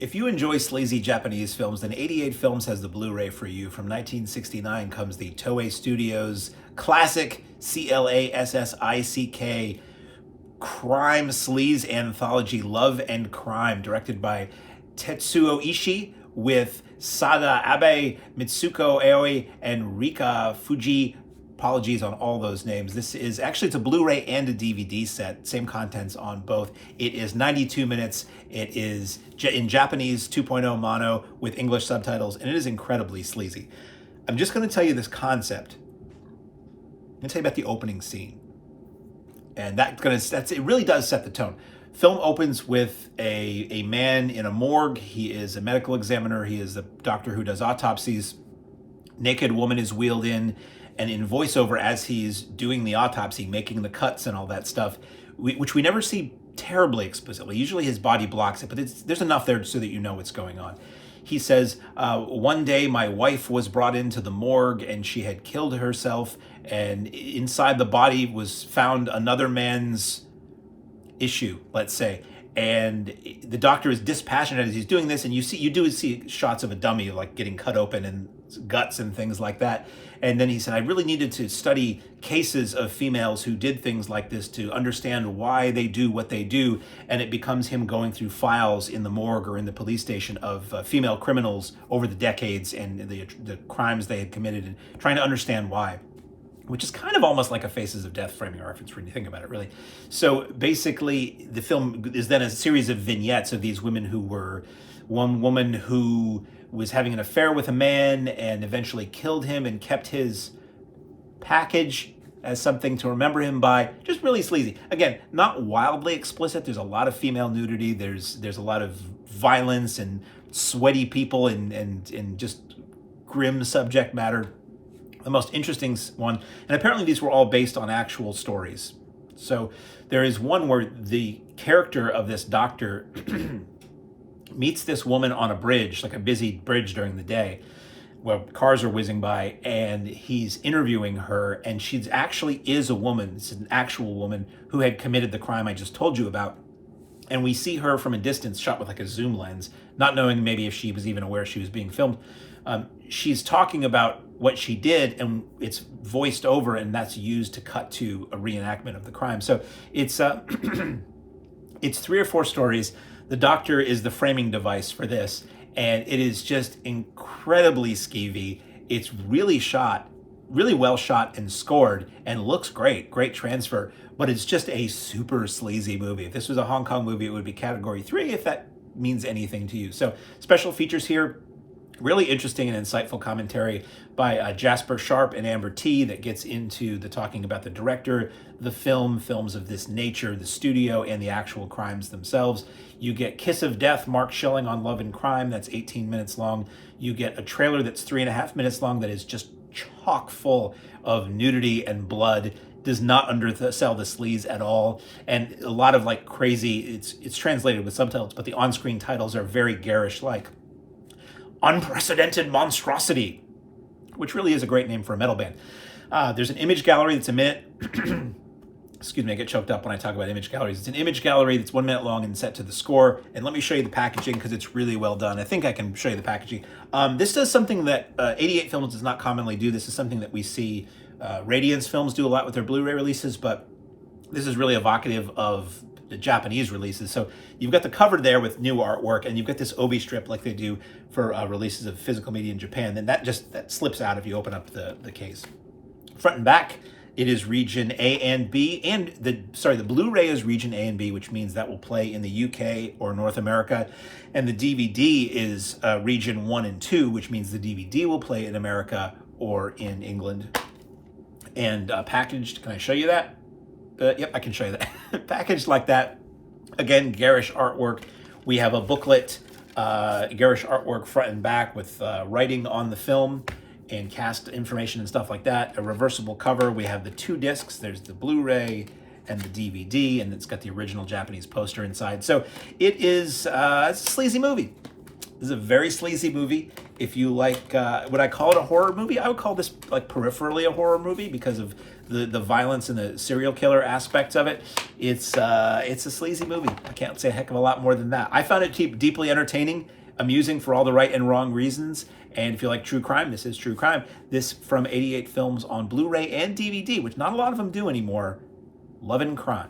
If you enjoy sleazy Japanese films, then 88 Films has the Blu-ray for you. From 1969 comes the Toei Studios classic classic crime sleaze anthology Love and Crime, directed by Teruo Ishii, with Sada Abe, Mitsuko Aoi, and Rika Fujie. Apologies on all those names. This is actually, it's a Blu-ray and a DVD set. Same contents on both. It is 92 minutes. It is in Japanese 2.0 mono with English subtitles, and it is incredibly sleazy. I'm just going to tell you this concept. I'm going to tell you about the opening scene. And it really does set the tone. Film opens with a man in a morgue. He is a medical examiner. He is the doctor who does autopsies. Naked woman is wheeled in, and in voiceover as he's doing the autopsy, making the cuts and all that stuff, which we never see terribly explicitly. Usually his body blocks it, but there's enough there so that you know what's going on. He says, one day my wife was brought into the morgue and she had killed herself, and inside the body was found another man's issue, let's say. And the doctor is dispassionate as he's doing this, and you do see shots of a dummy like getting cut open and guts and things like that. And then he said, I really needed to study cases of females who did things like this to understand why they do what they do. And it becomes him going through files in the morgue or in the police station of female criminals over the decades and the crimes they had committed, and trying to understand why. Which is kind of almost like a Faces of Death framing reference when you think about it, really. So basically, the film is then a series of vignettes of these women who were, one woman who was having an affair with a man and eventually killed him and kept his package as something to remember him by. Just really sleazy. Again, not wildly explicit. There's a lot of female nudity. There's a lot of violence and sweaty people and just grim subject matter. The most interesting one, and apparently these were all based on actual stories. So there is one where the character of this doctor meets this woman on a bridge, like a busy bridge during the day, where cars are whizzing by, and he's interviewing her, and she actually is a woman. It's an actual woman who had committed the crime I just told you about. And we see her from a distance, shot with like a zoom lens, not knowing maybe if she was even aware she was being filmed. She's talking about what she did, and it's voiced over, and that's used to cut to a reenactment of the crime. So it's it's 3 or 4 stories. The doctor is the framing device for this, and it is just incredibly skeevy. It's really well shot and scored, and looks great transfer, but it's just a super sleazy movie. If this was a Hong Kong movie, it would be category 3, if that means anything to you. So special features here. Really interesting and insightful commentary by Jasper Sharp and Amber T that gets into the talking about the director, the films of this nature, the studio, and the actual crimes themselves. You get Kiss of Death, Mark Schilling on Love and Crime, that's 18 minutes long. You get a trailer that's 3.5 minutes long that is just chock full of nudity and blood. Does not undersell the sleaze at all, and a lot of like crazy, it's translated with subtitles, but the on-screen titles are very garish, like Unprecedented Monstrosity, which really is a great name for a metal band. There's an image gallery that's a minute. Excuse me, I get choked up when I talk about image galleries. It's an image gallery that's 1 minute long and set to the score. And let me show you the packaging because it's really well done. I think I can show you the packaging. This does something that 88 Films does not commonly do. This is something that we see Radiance Films do a lot with their Blu-ray releases, but this is really evocative of the Japanese releases. So you've got the cover there with new artwork, and you've got this obi strip like they do for releases of physical media in Japan. Then that slips out if you open up the case. Front and back, it is region A and B, and the Blu-ray is region A and B, which means that will play in the UK or North America, and the DVD is region 1 and 2, which means the DVD will play in America or in England. And packaged, can I show you that? Yep, I can show you that. Packaged like that. Again, garish artwork. We have a booklet, garish artwork front and back with writing on the film and cast information and stuff like that. A reversible cover. We have the 2 discs. There's the Blu-ray and the DVD, and it's got the original Japanese poster inside. So it is it's a sleazy movie. This is a very sleazy movie. If you like, would I call it a horror movie? I would call this like peripherally a horror movie because of the violence and the serial killer aspects of it. It's a sleazy movie. I can't say a heck of a lot more than that. I found it deeply entertaining, amusing for all the right and wrong reasons. And if you like true crime, this is true crime. This from 88 Films on Blu-ray and DVD, which not a lot of them do anymore. Love and Crime.